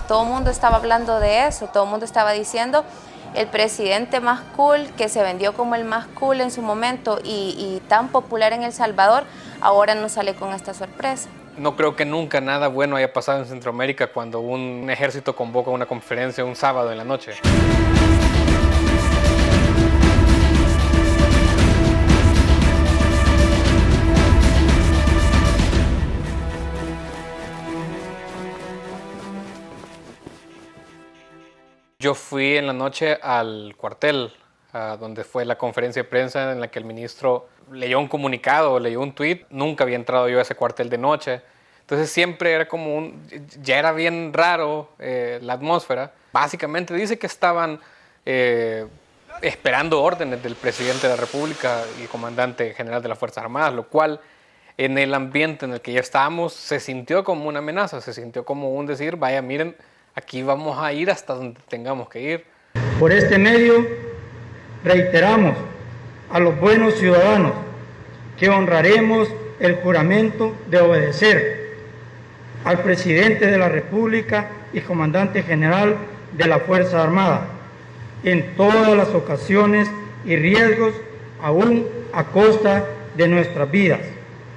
todo el mundo estaba hablando de eso, todo el mundo estaba diciendo el presidente más cool, que se vendió como el más cool en su momento y tan popular en El Salvador, ahora nos sale con esta sorpresa. No creo que nunca nada bueno haya pasado en Centroamérica cuando un ejército convoca una conferencia un sábado en la noche. Yo fui en la noche al cuartel, donde fue la conferencia de prensa en la que el ministro leyó un comunicado, leyó un tuit. Nunca había entrado yo a ese cuartel de noche. Entonces siempre era como ya era bien raro la atmósfera. Básicamente dice que estaban esperando órdenes del presidente de la República y comandante general de las Fuerzas Armadas, lo cual en el ambiente en el que ya estábamos se sintió como una amenaza, se sintió como un decir, vaya, miren, aquí vamos a ir hasta donde tengamos que ir. Por este medio, reiteramos a los buenos ciudadanos que honraremos el juramento de obedecer al presidente de la República y comandante general de la Fuerza Armada en todas las ocasiones y riesgos, aún a costa de nuestras vidas.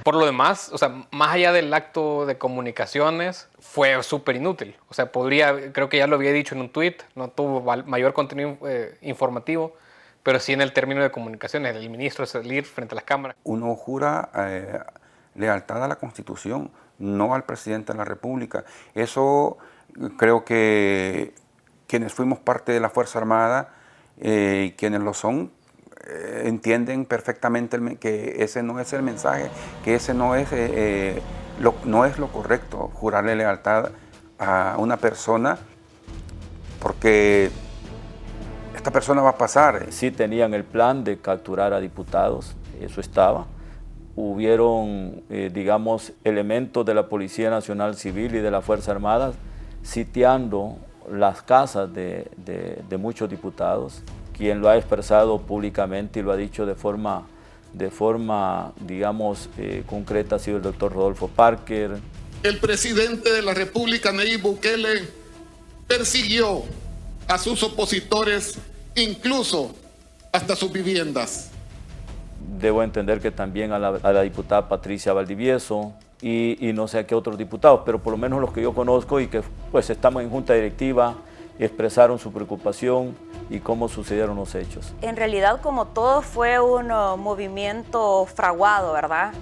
Por lo demás, o sea, más allá del acto de comunicaciones, fue súper inútil. O sea, creo que ya lo había dicho en un tuit, no tuvo mayor contenido informativo, pero sí en el término de comunicaciones, el ministro salir frente a las cámaras. Uno jura lealtad a la Constitución, no al presidente de la República. Eso creo que quienes fuimos parte de la Fuerza Armada y quienes lo son, entienden perfectamente que ese no es el mensaje, que ese no es lo correcto, jurarle lealtad a una persona, porque esta persona va a pasar. Sí tenían el plan de capturar a diputados, eso estaba. Hubieron, digamos, elementos de la Policía Nacional Civil y de la Fuerza Armada sitiando las casas de muchos diputados. Quien lo ha expresado públicamente y lo ha dicho de forma digamos, concreta ha sido el doctor Rodolfo Parker. El presidente de la República, Nayib Bukele, persiguió a sus opositores, incluso hasta sus viviendas. Debo entender que también a la diputada Patricia Valdivieso y no sé a qué otros diputados, pero por lo menos los que yo conozco y que pues estamos en junta directiva, expresaron su preocupación y cómo sucedieron los hechos. En realidad, como todo, fue un movimiento fraguado, ¿verdad?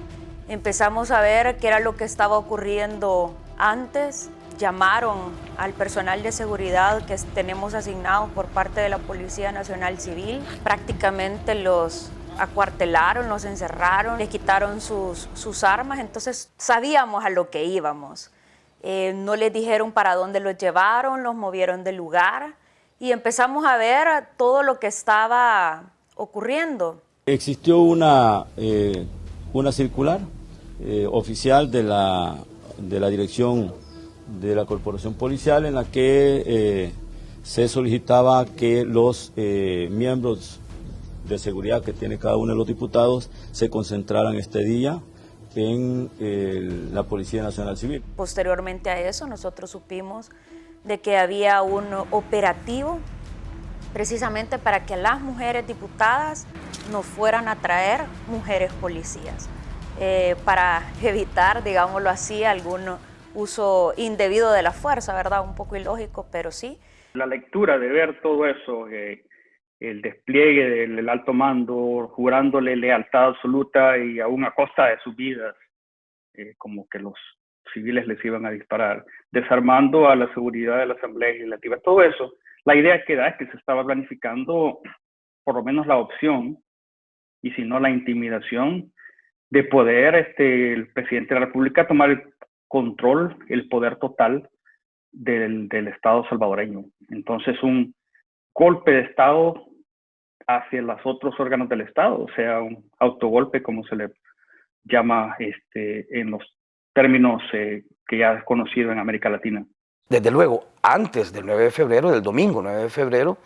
Empezamos a ver qué era lo que estaba ocurriendo antes. Llamaron al personal de seguridad que tenemos asignados por parte de la Policía Nacional Civil. Prácticamente los acuartelaron, los encerraron, les quitaron sus armas, entonces sabíamos a lo que íbamos. No les dijeron para dónde los llevaron, los movieron del lugar y empezamos a ver todo lo que estaba ocurriendo. Existió una circular oficial de la dirección de la Corporación Policial en la que se solicitaba que los miembros de seguridad que tiene cada uno de los diputados se concentraran este día en la Policía Nacional Civil. Posteriormente a eso nosotros supimos de que había un operativo precisamente para que las mujeres diputadas nos fueran a traer mujeres policías, para evitar, digámoslo así, algún uso indebido de la fuerza, ¿verdad? Un poco ilógico, pero sí. La lectura de ver todo eso, el despliegue del alto mando, jurándole lealtad absoluta y aún a costa de sus vidas, como que los civiles les iban a disparar, desarmando a la seguridad de la Asamblea Legislativa, todo eso, la idea que da es que se estaba planificando por lo menos la opción, y si no la intimidación, de poder el presidente de la República tomar el control, el poder total del Estado salvadoreño. Entonces un golpe de Estado hacia los otros órganos del Estado, o sea, un autogolpe, como se le llama en los términos que ya es conocido en América Latina. Desde luego, antes del 9 de febrero, del domingo 9 de febrero,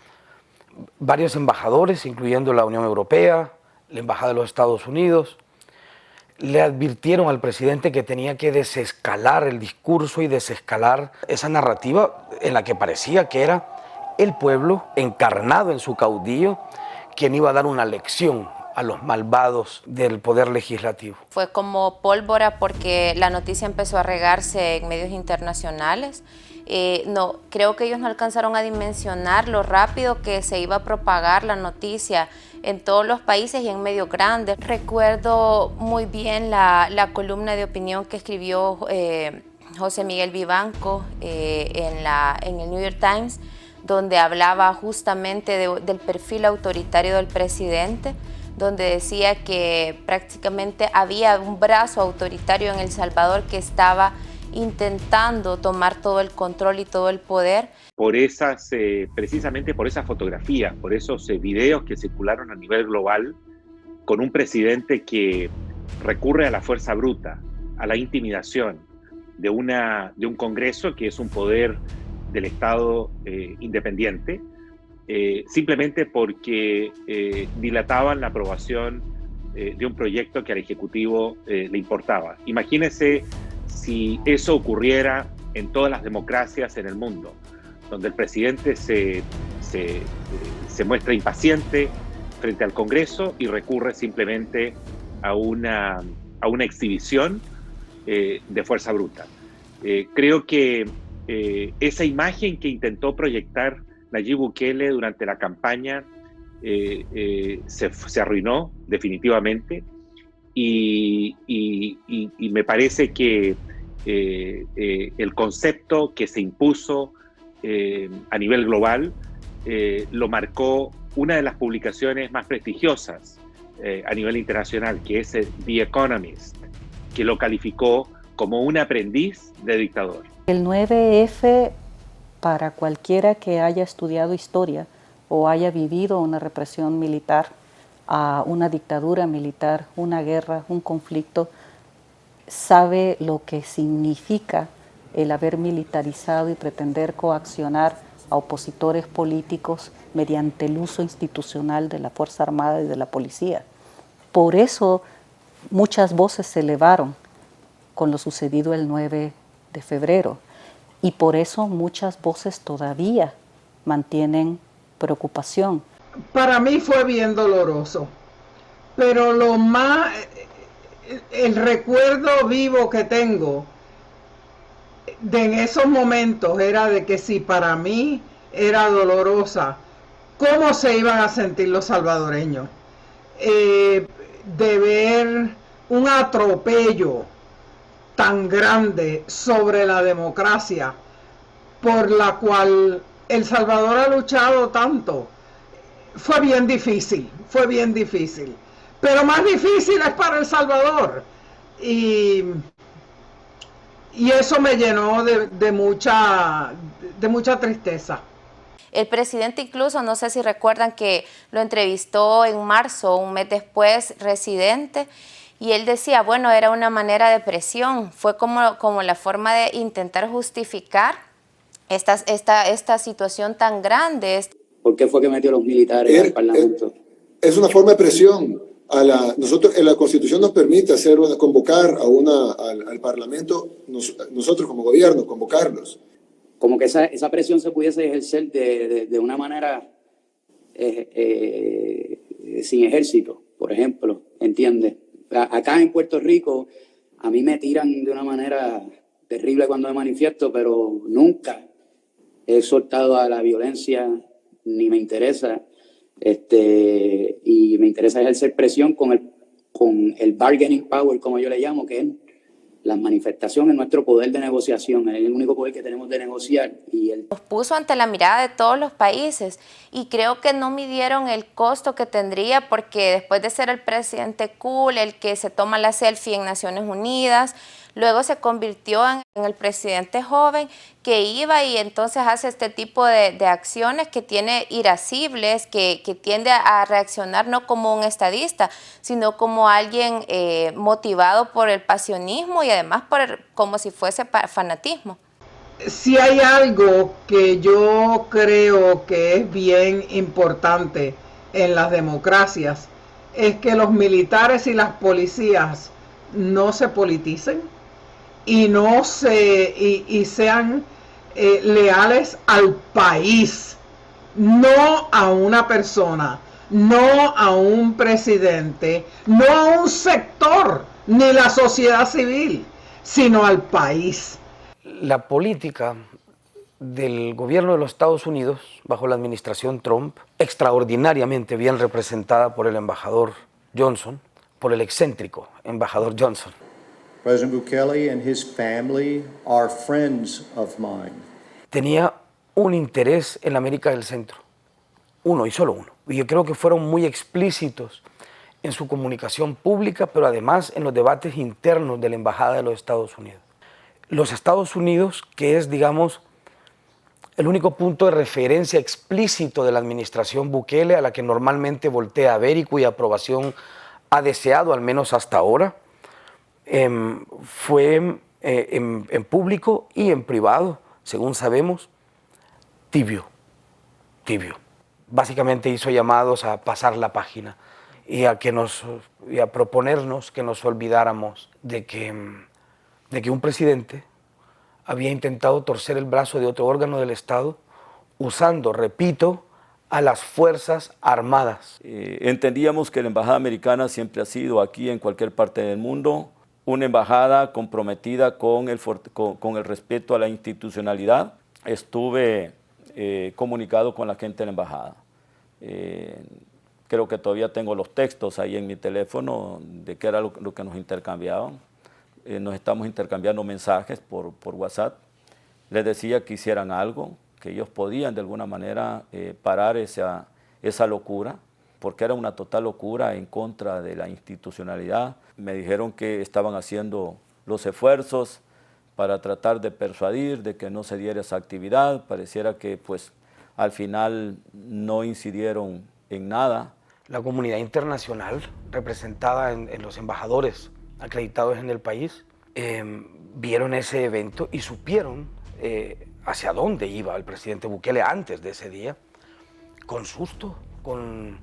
varios embajadores, incluyendo la Unión Europea, la Embajada de los Estados Unidos, le advirtieron al presidente que tenía que desescalar el discurso y desescalar esa narrativa en la que parecía que era el pueblo encarnado en su caudillo quien iba a dar una lección a los malvados del poder legislativo. Fue como pólvora porque la noticia empezó a regarse en medios internacionales. No, creo que ellos no alcanzaron a dimensionar lo rápido que se iba a propagar la noticia en todos los países y en medios grandes. Recuerdo muy bien la columna de opinión que escribió José Miguel Vivanco en el New York Times, donde hablaba justamente del perfil autoritario del presidente, donde decía que prácticamente había un brazo autoritario en El Salvador que estaba intentando tomar todo el control y todo el poder. Por esas, precisamente por esas fotografías, por esos videos que circularon a nivel global, con un presidente que recurre a la fuerza bruta, a la intimidación de un Congreso que es un poder del Estado independiente, simplemente porque dilataban la aprobación de un proyecto que al Ejecutivo le importaba. Imagínense si eso ocurriera en todas las democracias en el mundo, donde el presidente se muestra impaciente frente al Congreso y recurre simplemente a una exhibición de fuerza bruta. Creo que esa imagen que intentó proyectar Nayib Bukele durante la campaña se arruinó definitivamente y me parece que el concepto que se impuso a nivel global lo marcó una de las publicaciones más prestigiosas a nivel internacional, que es The Economist, que lo calificó como un aprendiz de dictador. El 9F, para cualquiera que haya estudiado historia o haya vivido una represión militar, una dictadura militar, una guerra, un conflicto, sabe lo que significa el haber militarizado y pretender coaccionar a opositores políticos mediante el uso institucional de la Fuerza Armada y de la policía. Por eso muchas voces se elevaron con lo sucedido el 9 de febrero y por eso muchas voces todavía mantienen preocupación. Para mí fue bien doloroso, pero el recuerdo vivo que tengo en esos momentos era de que si para mí era dolorosa, ¿cómo se iban a sentir los salvadoreños? De ver un atropello tan grande sobre la democracia por la cual El Salvador ha luchado tanto. Fue bien difícil, pero más difícil es para El Salvador y eso me llenó de mucha tristeza. El presidente incluso, no sé si recuerdan que lo entrevistó en marzo, un mes después, Residente, y él decía, bueno, era una manera de presión, fue como la forma de intentar justificar esta situación tan grande. ¿Por qué fue que metió a los militares al Parlamento? Es una forma de presión. Nosotros, la Constitución nos permite convocar al Parlamento, nosotros como gobierno, convocarlos. Como que esa presión se pudiese ejercer de una manera sin ejército, por ejemplo, ¿entiendes? Acá en Puerto Rico a mí me tiran de una manera terrible cuando me manifiesto, pero nunca he exhortado a la violencia, ni me interesa, y me interesa ejercer presión con el bargaining power, como yo le llamo, que es las manifestaciones, nuestro poder de negociación, es el único poder que tenemos de negociar. Los puso ante la mirada de todos los países y creo que no midieron el costo que tendría, porque después de ser el presidente cool, el que se toma la selfie en Naciones Unidas, luego se convirtió en el presidente joven que iba y entonces hace este tipo de acciones que tiene irascibles, que tiende a reaccionar no como un estadista, sino como alguien motivado por el pasionismo y además como si fuese fanatismo. Si hay algo que yo creo que es bien importante en las democracias, es que los militares y las policías no se politicen y no sean leales al país, no a una persona, no a un presidente, no a un sector, ni la sociedad civil, sino al país. La política del gobierno de los Estados Unidos, bajo la administración Trump, extraordinariamente bien representada por el embajador Johnson, por el excéntrico embajador Johnson. President Bukele and his family are friends of mine. Tenía un interés en la América del Centro, uno y solo uno. Y yo creo que fueron muy explícitos en su comunicación pública, pero además en los debates internos de la Embajada de los Estados Unidos. Los Estados Unidos, que es, digamos, el único punto de referencia explícito de la administración Bukele, a la que normalmente voltea a ver y cuya aprobación ha deseado, al menos hasta ahora, fue en público y en privado, según sabemos, tibio. Básicamente hizo llamados a pasar la página y a proponernos que nos olvidáramos de que un presidente había intentado torcer el brazo de otro órgano del Estado usando, repito, a las Fuerzas Armadas. Entendíamos que la embajada americana siempre ha sido aquí en cualquier parte del mundo una embajada comprometida con el respeto a la institucionalidad. Estuve comunicado con la gente de la embajada. Creo que todavía tengo los textos ahí en mi teléfono de qué era lo que nos intercambiaban. Nos estamos intercambiando mensajes por WhatsApp. Les decía que hicieran algo, que ellos podían de alguna manera parar esa locura, porque era una total locura en contra de la institucionalidad. Me dijeron que estaban haciendo los esfuerzos para tratar de persuadir de que no se diera esa actividad. Pareciera que pues al final no incidieron en nada. La comunidad internacional, representada en los embajadores acreditados en el país, vieron ese evento y supieron hacia dónde iba el presidente Bukele antes de ese día, con susto, con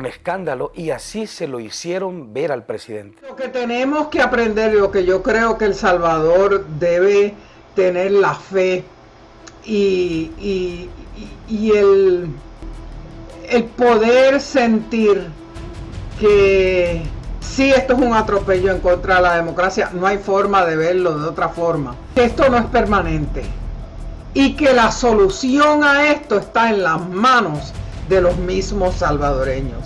escándalo, y así se lo hicieron ver al presidente. Lo que tenemos que aprender, lo que yo creo que El Salvador debe tener la fe y el poder sentir que sí, esto es un atropello en contra de la democracia, no hay forma de verlo de otra forma. Esto no es permanente y que la solución a esto está en las manos de los mismos salvadoreños.